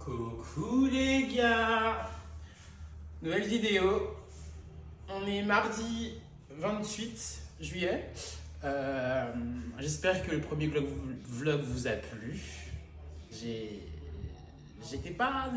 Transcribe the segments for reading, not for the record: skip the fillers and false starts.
Coucou les gars. Nouvelle vidéo. On est mardi 28 juillet. J'espère que le premier vlog vous a plu. J'étais pas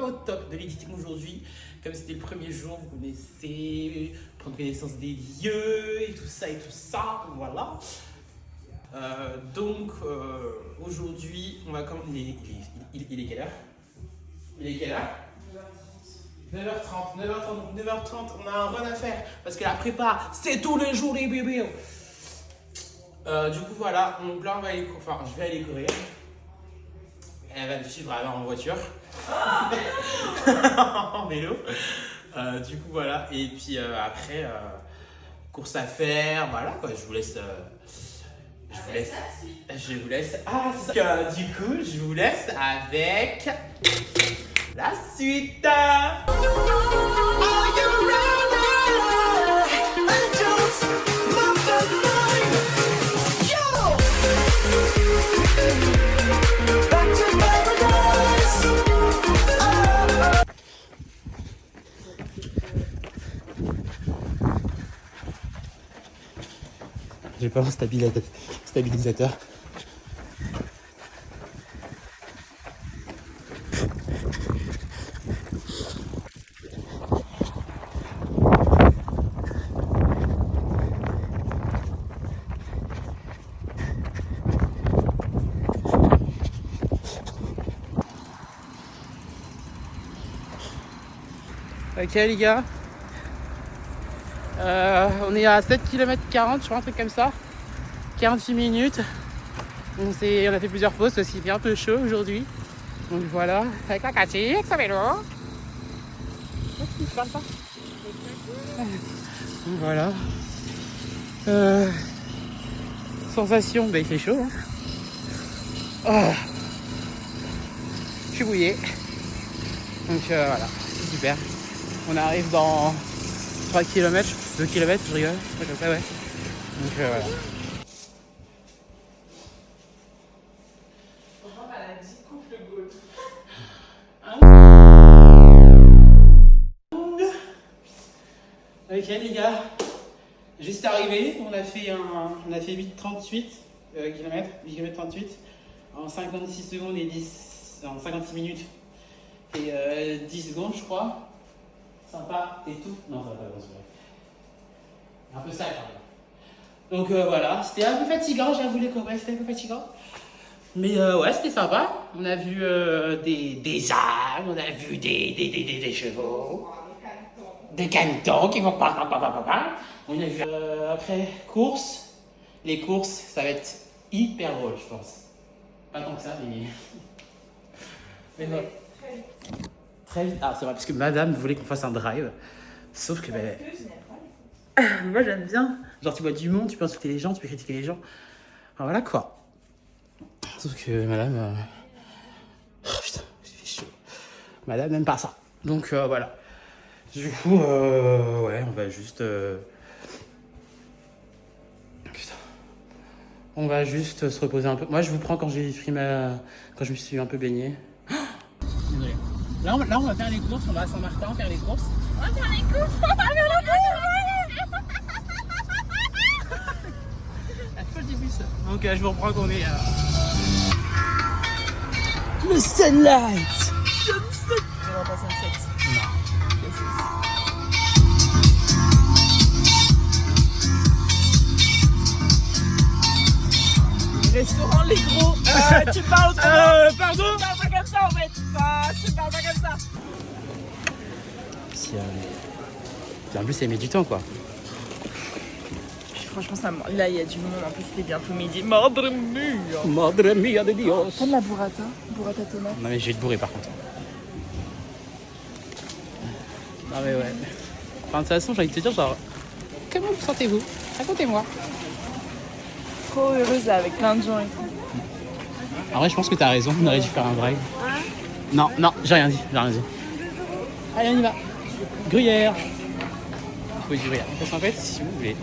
au top de l'éditing aujourd'hui. Comme c'était le premier jour, vous connaissez, prendre connaissance des lieux et tout ça, voilà. Aujourd'hui, on va commencer. Il est quelle heure? Il est quelle heure? 9h30. 9h30, on a un run à faire. Parce que la prépa, c'est tous les jours les bébés. Du coup, voilà. Donc là, je vais aller courir. Elle va me suivre en voiture. En vélo. Du coup, voilà. Et puis après, course à faire. Voilà quoi. Je vous laisse. Ah, du coup, je vous laisse avec la suite. J'ai pas un stabilisateur. Ok les gars, on est à 7 km 40, je crois, un truc comme ça, 48 minutes. On a fait plusieurs pauses parce qu'il fait un peu chaud aujourd'hui. Donc voilà, avec la Cathy, avec sa vélo. Voilà. Sensation, il fait chaud. Hein. Oh. Je suis mouillé. Donc voilà, c'est super. On arrive dans 3 km, 2 km, je rigole, comme ça, ouais. Donc voilà. Ok les gars, juste arrivé, on a fait 8,38 km, 8,38 en 56 secondes et 56 minutes et 10 secondes je crois. Sympa et tout. Non, ça va pas, c'est un peu sale quand même. Donc voilà, c'était un peu fatigant, j'avoue les copains, c'était un peu fatigant. Mais ouais, c'était sympa. On a vu des ânes, on a vu des chevaux, des cantons qui vont pas. On a vu après courses. Les courses, ça va être hyper drôle, je pense. Pas tant que ça, mais non. Très vite. Ah, c'est vrai, parce que madame voulait qu'on fasse un drive. Sauf que, moi j'aime bien. Genre, tu vois du monde, tu peux insulter les gens, tu peux critiquer les gens. Enfin, voilà quoi. Sauf que madame. Oh putain, il fait chaud. Madame n'aime pas ça. Donc voilà. Du coup, ouais, on va juste. Putain. On va juste se reposer un peu. Moi, je vous prends quand j'ai pris quand je me suis un peu baigné. Désolé. Là, on va faire les courses, on va à Saint-Martin faire les courses. On va faire les courses. La folle du bus. Donc je vous reprends qu'on est le sunlight. Sunset. Non, pas sunset. Non. Restaurant Les Gros. Tu parles pardon. Tu parles pas comme ça en fait. Tu parles pas comme ça. En plus, ça met du temps quoi. Puis, franchement, là, il y a du monde. En plus, c'était bientôt midi. Madre mia. Madre mia de Dios. T'aimes la burrata? Burrata tomate. Non mais je vais te bourrer par contre. Non mais ouais. Enfin de toute façon j'ai envie de te dire genre comment vous sentez-vous? Racontez-moi. Trop heureuse là, avec plein de gens et tout. En vrai je pense que t'as raison, on aurait dû faire un drive. Non, j'ai rien dit. Allez on y va. Gruyère. Il faut du gruyère. Parce qu'en fait si vous voulez,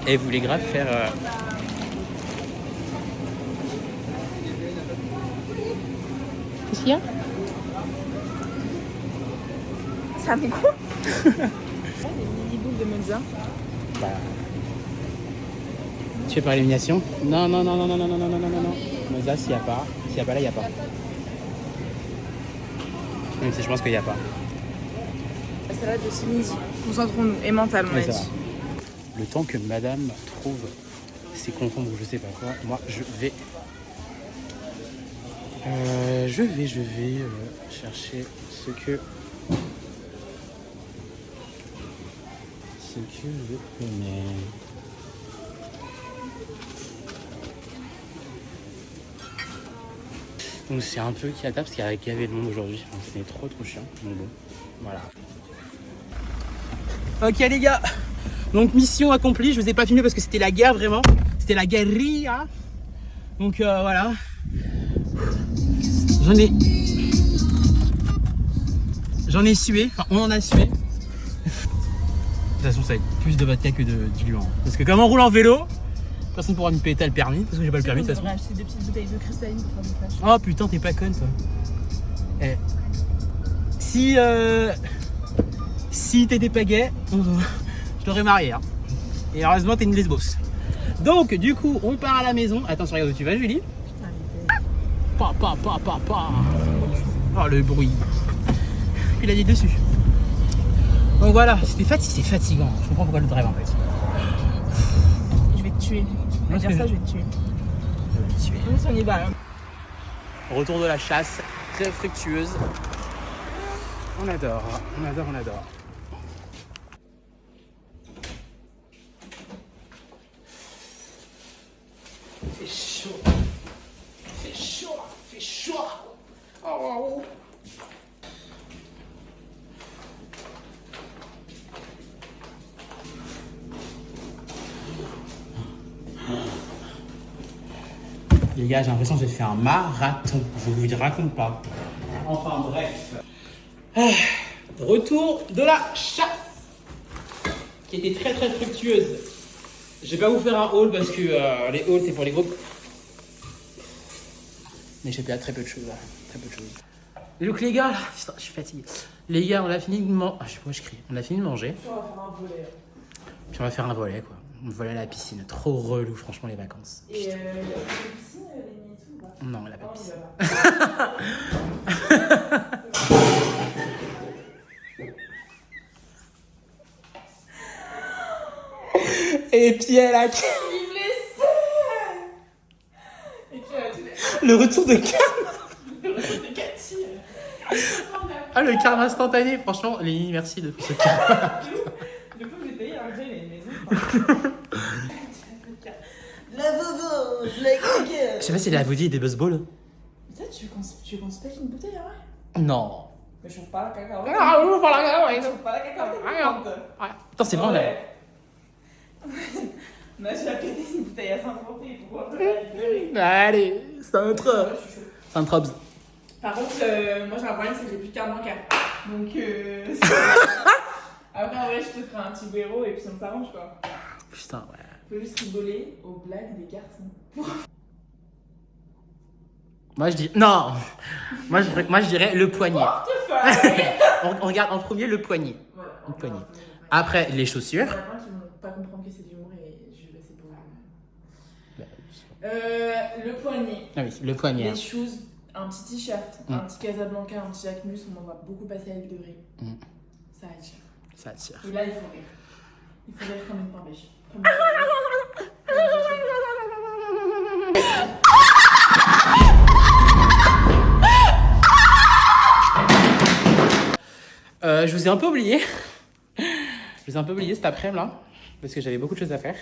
et vous voulez grave faire Qu'est-ce qu'il y a? ça me coupe. Des mini boules de mozza. Bah. Tu fais par élimination? Non. Mozza, s'il n'y a pas. S'il n'y a pas, là, il n'y a pas. Même si je pense qu'il n'y a pas. La salade de ce midi. Concentrons-nous. Et mental, on a ça va. dit. Le temps que madame trouve ses concombres ou je sais pas quoi, moi je vais chercher ce que je connais. Donc c'est un peu qui à table parce qu'il y a gavé le monde aujourd'hui. C'est trop chiant. Donc bon, voilà. Ok les gars, donc mission accomplie. Je vous ai pas filmé parce que c'était la guerre vraiment. C'était la guérilla. Donc voilà. J'en ai sué. Enfin on en a sué. De toute façon ça va être plus de vodka que du Luan. Parce que comme on roule en vélo, personne pourra me péter le permis. Parce que j'ai pas le permis de toute façon. On devrait acheter 2 petites bouteilles de cristalline pour faire des flashs. Oh putain t'es pas conne toi. Eh. Si t'étais pas gay, je t'aurais marié. Hein. Et heureusement, t'es une lesbos. Donc, du coup, on part à la maison. Attention, regarde où tu vas, Julie. Pa. Oh, le bruit. Il a dit dessus. Donc voilà, c'est fatigant. Je comprends pourquoi le drive en fait. Je vais te tuer. Je vais dire ça, je vais te tuer. Donc, on y va. Hein. Retour de la chasse, très fructueuse. On adore. Fait chaud. Oh. Les gars, j'ai l'impression que j'ai fait un marathon. Je vous raconte pas. Enfin bref. Retour de la chasse qui était très fructueuse. Je vais pas vous faire un haul parce que les hauls c'est pour les groupes. Mais j'ai fait très peu de choses. Donc les gars, putain, je suis fatigué. Les gars, on a fini de manger. Je crie. On a fini de manger. Puis on va faire un volet. Puis on va faire un volet quoi. On va voler à la piscine. Trop relou franchement les vacances. Et la piscine, elle est mise et tout ou pas? Non, elle a pas de piscine. Et puis elle a... Le retour de karma. Ah, le karma instantané. Franchement, Lénie, merci de ce karma. Du coup, j'ai payé un jeu, il y a une maison. La vovo, je l'ai claqué. Je sais pas si elle a voulu des buzzballs. Ça, tu veux qu'on se pète une bouteille, hein? Non. Mais je trouve pas la cacahuète. Ah, je trouve pas la cacahuète. Je trouve pas la cacahuète. Putain, c'est vrai, là. Moi, j'ai pété une bouteille à 50 et pourquoi pas Allez, c'est un trop. C'est un trop. Par contre, moi j'ai un problème, c'est que j'ai plus de carte bancaire. Donc, après, en vrai, je te ferai un petit bureau et puis on s'arrange quoi. Putain, ouais. Je peux juste rigoler aux blagues des garçons. Moi je dis. Non. Moi je dirais le poignet. On regarde en premier le poignet. Voilà, le poignet. Après, les chaussures. Il y en a plein qui vont pas comprendre que c'est du l'humour et je vais passer pour. Le poignet. Ah oui, le poignet. Les shoes, un petit t-shirt, un petit Casablanca, un petit Jacquemus, on en voit beaucoup passer à l'île de Ré. Ça attire. Ça attire. Et là, il faut rire. Il faut rire comme une pain bêche. Je vous ai un peu oublié. Je vous ai un peu oublié cet après-midi là. Parce que j'avais beaucoup de choses à faire.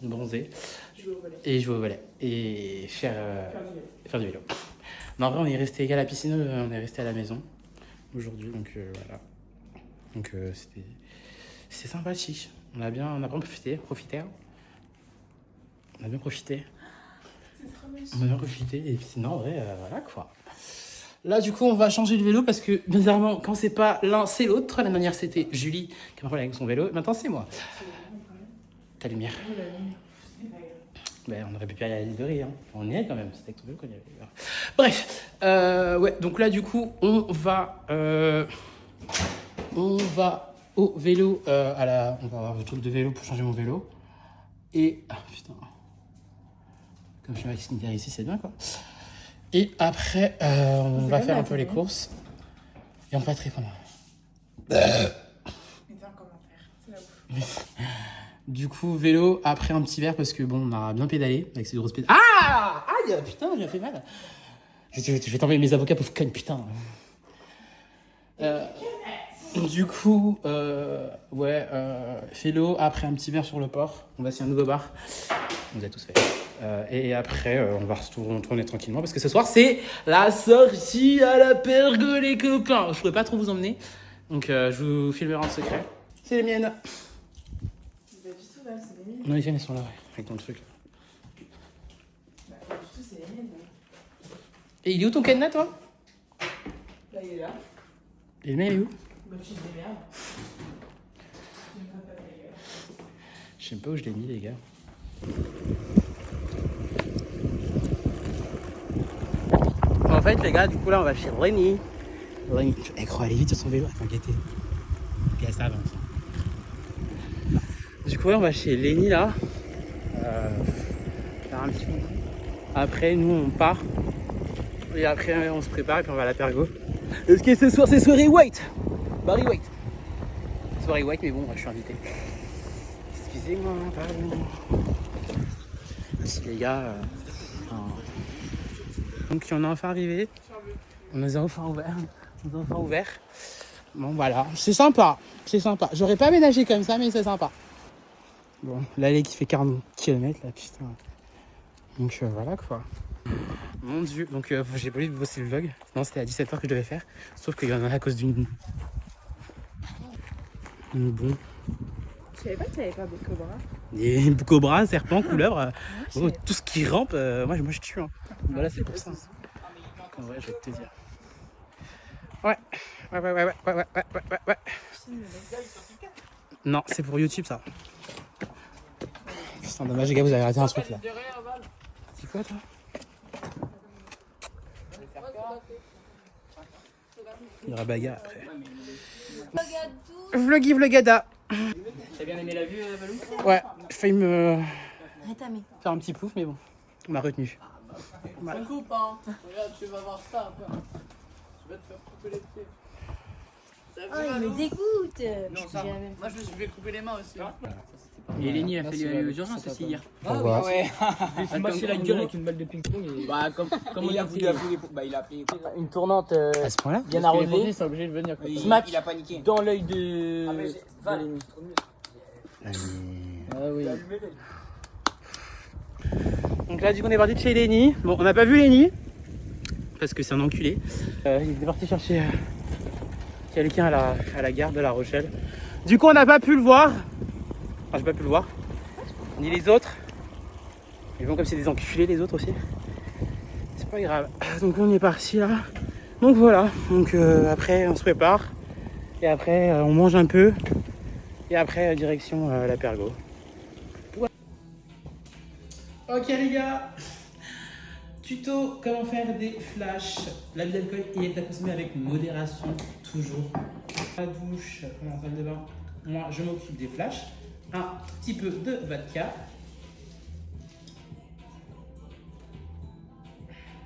Bronzer. Jouer au volley. Et jouer au volley. Et faire du vélo. Non, en vrai, on est resté à la piscine, on est resté à la maison aujourd'hui. Donc voilà. Donc c'était sympathique. On a bien profité. On a bien profité. On a bien profité. Et puis sinon, en vrai, voilà quoi. Là, du coup, on va changer de vélo parce que, bizarrement, quand c'est pas l'un, c'est l'autre. L'année dernière, c'était Julie qui m'a parlé avec son vélo. Maintenant, c'est moi. Ta lumière. Ben, on aurait pu y aller à l'île de Ré. Hein. On y est quand même. C'était avec ton vélo qu'on y avait. Bref. Ouais, donc là, du coup, on va on va au vélo, on va avoir le truc de vélo pour changer mon vélo. Et, ah putain, comme je suis vacciné ici, c'est bien quoi. Et après, on va faire un peu les courses. Et on va te répondre. Du coup, vélo, après un petit verre parce que bon, on a bien pédalé avec ces grosses pédales. Ah aïe, putain, il a fait mal. Je vais t'envoyer mes avocats pour conne, putain. Du coup, vélo, après un petit verre sur le port. On va essayer un nouveau bar. On vous a tous fait. Et après, on va retourner tranquillement parce que ce soir, c'est la sortie à la Pergo, les copains. Je pourrais pas trop vous emmener. Donc, je vous filmerai en secret. C'est les miennes. Non, les miennes, elles sont là, ouais, avec ton truc. Bah, du tout, c'est les miennes. Et il est où ton cadenas, toi? Là, il est là. Et le mien, il est où? Bah, tu te démerdes. Je sais pas où je l'ai mis, les gars. En fait, les gars, du coup, là, on va chez Lenny. Lenny, elle croit aller vite sur son vélo. Attends, guettez. Gars, ça avance. Du coup, là, on va chez Lenny, là. Faire un petit coup. Après, nous, on part. Et après, on se prépare et puis on va à la Pergo. Est-ce que ce soir, c'est soirée white? Barry White. Soirée white, mais bon, je suis invité. Excusez-moi, pardon. Merci, les gars. Donc, on est enfin arrivé. On est enfin ouvert. Bon, voilà. C'est sympa. C'est sympa. J'aurais pas aménagé comme ça, mais c'est sympa. Bon, l'allée qui fait 40 km, là, putain. Donc, voilà, quoi. Mon Dieu. Donc, j'ai pas voulu bosser le vlog. Non, c'était à 17h que je devais faire. Sauf qu'il y en a à cause d'une... Bon. Je savais pas que t'avais pas beaucoup de bras. Des cobras, serpents, couleuvres, tout ce qui rampe, moi je tue. Hein. Voilà, c'est pour ça. En vrai, je vais te dire. Ouais. Non, c'est pour YouTube ça. C'est dommage, les gars, vous avez raté un truc là. C'est quoi toi? Il y aura bagarre après. Vloggy vlogada. T'as bien aimé la vue, Valou? Ouais, j'ai failli me faire un petit plouf, mais bon, on m'a retenu. Voilà. Coupe, hein. Regarde, tu vas voir ça après. Tu vas te faire couper les pieds. Oh, il me dégoûte. Non, ça. Moi, je vais couper les mains aussi. Et Lenny a fait l'urgence aussi hier. Ah ouais. Il s'est smaché la gueule avec une balle de ping-pong. Et... Bah, comme il a voulu appeler. Bah, il a appelé. Une tournante À ce point-là? bien Parce que les arrosée. pompiers sont obligés de venir. Smack Il a paniqué. dans l'œil de. Ah, mais Val. Lenny. Ah oui. Donc là, du coup, on est parti de chez Lenny. Bon, on n'a pas vu Lenny parce que c'est un enculé. Il est parti chercher quelqu'un à la gare de La Rochelle. Du coup, on n'a pas pu le voir. Enfin, j'ai pas pu le voir. Ni les autres. Mais bon, comme c'est des enculés, les autres aussi. C'est pas grave. Donc, on est parti là. Donc, voilà. Donc, après, on se prépare. Et après, on mange un peu. Et après, direction la Pergo. Ok les gars, tuto comment faire des flashs. L'abus d'alcool est à consommer avec modération, toujours. La douche, dans la salle de bain, moi je m'occupe des flashs. Un petit peu de vodka.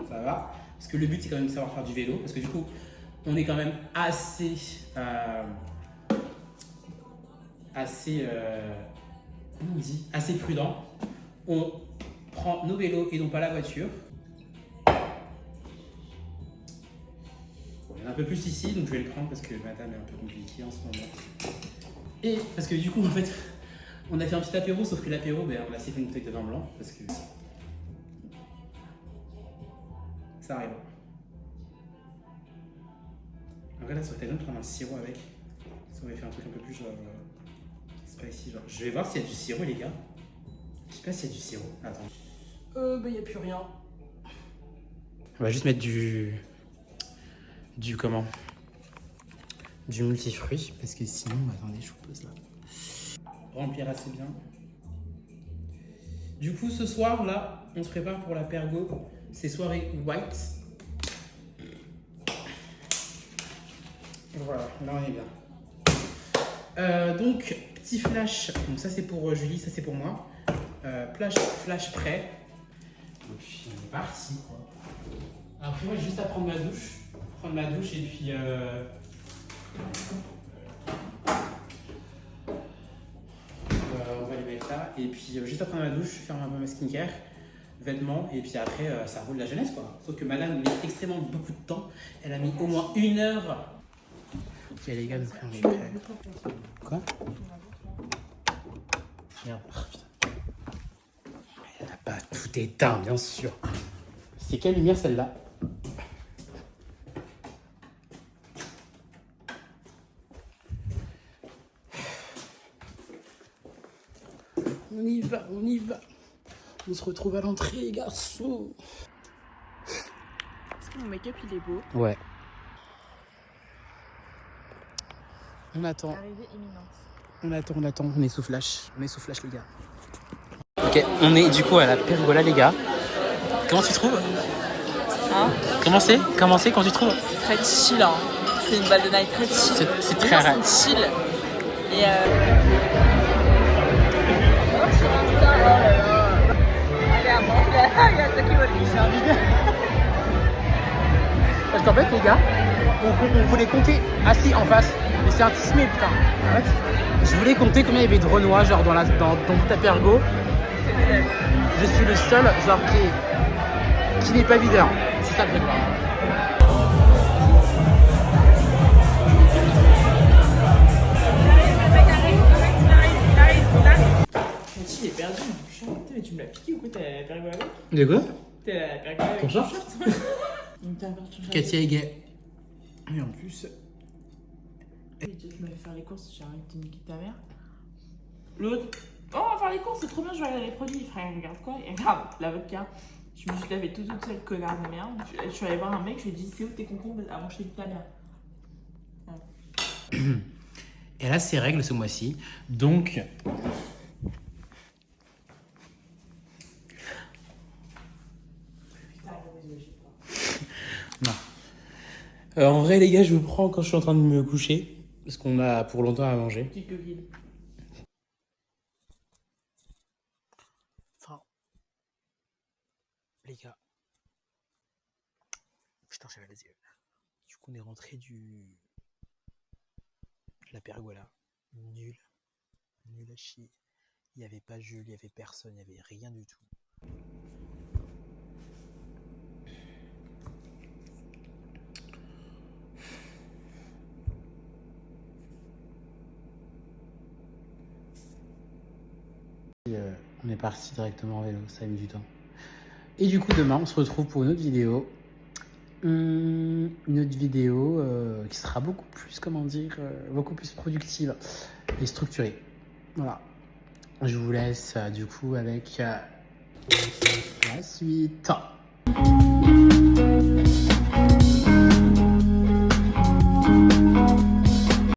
Ça va. Parce que le but c'est quand même de savoir faire du vélo. Parce que du coup, on est quand même assez... comment on dit, assez prudent. On prend nos vélos et non pas la voiture. Il y en a un peu plus ici, donc je vais le prendre parce que madame est un peu compliquée en ce moment. Et parce que du coup, en fait, on a fait un petit apéro, sauf que l'apéro, ben, on a fait une bouteille de vin blanc parce que ça arrive. En vrai, là, ça aurait été bien de prendre un sirop avec. Ça aurait fait un truc un peu plus genre spicy. Genre. Je vais voir s'il y a du sirop, les gars. Je sais pas s'il y a du sirop. Attends. Bah, y a plus rien. On va juste mettre du comment? Du multifruit. Parce que sinon, attendez, je vous pose là. Remplir assez bien. Du coup, ce soir, là, on se prépare pour la Pergo. C'est soirée white. Voilà, là, on est bien. Donc, petit flash. Donc, ça, c'est pour Julie, ça, c'est pour moi. Flash prêt. Et puis, on est parti, quoi. Après, moi, j'ai juste à prendre ma douche. Prendre ma douche et puis... on va les mettre là. Et puis, juste après ma douche, faire un peu ma skincare, vêtements. Et puis après, ça roule la jeunesse, quoi. Sauf que madame met extrêmement beaucoup de temps. Elle a mis au moins 1 heure. Ok, les gars, donc, on est prêts. Quoi? Merde. Oh, putain. Elle n'a pas tout éteint, bien sûr. C'est quelle lumière, celle-là? On y va, on y va. On se retrouve à l'entrée, les garçons. Est-ce que mon make-up il est beau? Ouais. On attend. Arrivée imminente. On attend. On est sous flash. Les gars. Ok, on est du coup à la pergola, les gars. Comment tu trouves? Hein? Comment c'est quand tu trouves? Très chill, hein. C'est une balle de night très chill. C'est très rare. chill. Et Parce qu'en fait, les gars, on voulait compter assis en face. Mais c'est intimidé, putain. En fait, je voulais compter combien il y avait de Renois, genre dans ta pergo. Je suis le seul, genre, qui n'est pas videur. C'est ça le truc. Il est perdu. Putain, mais tu me l'as piqué ou quoi? T'as la pergola avec? De quoi? T'as la pergola avec Ton short? il me tient partout. Katia est gay. Et en plus... Je m'avais faire les courses, j'ai arrêté de niquer ta mère. L'autre, oh, on va faire les courses, c'est trop bien, je vais regarder les produits. Frère, regarde quoi? Et regarde, la vodka. Je me suis lavé toute seule, connard de merde. Je suis allée voir un mec, je lui ai dit, c'est où tes concombres avant que je te dise ta mère? Et là, c'est règle ce mois-ci. Donc... Non. En vrai, les gars, je vous prends quand je suis en train de me coucher. Parce qu'on a pour longtemps à manger. Petite coquille. Enfin... Les gars... Putain, j'avais les yeux. Du coup, on est rentré de la pergola. Nul. Nul à chier. Il n'y avait pas Jules, il n'y avait personne, il n'y avait rien du tout. On est parti directement en vélo, ça a mis du temps. Et du coup, demain, on se retrouve pour une autre vidéo. Une autre vidéo qui sera beaucoup plus, comment dire, beaucoup plus productive et structurée. Voilà. Je vous laisse du coup avec la suite.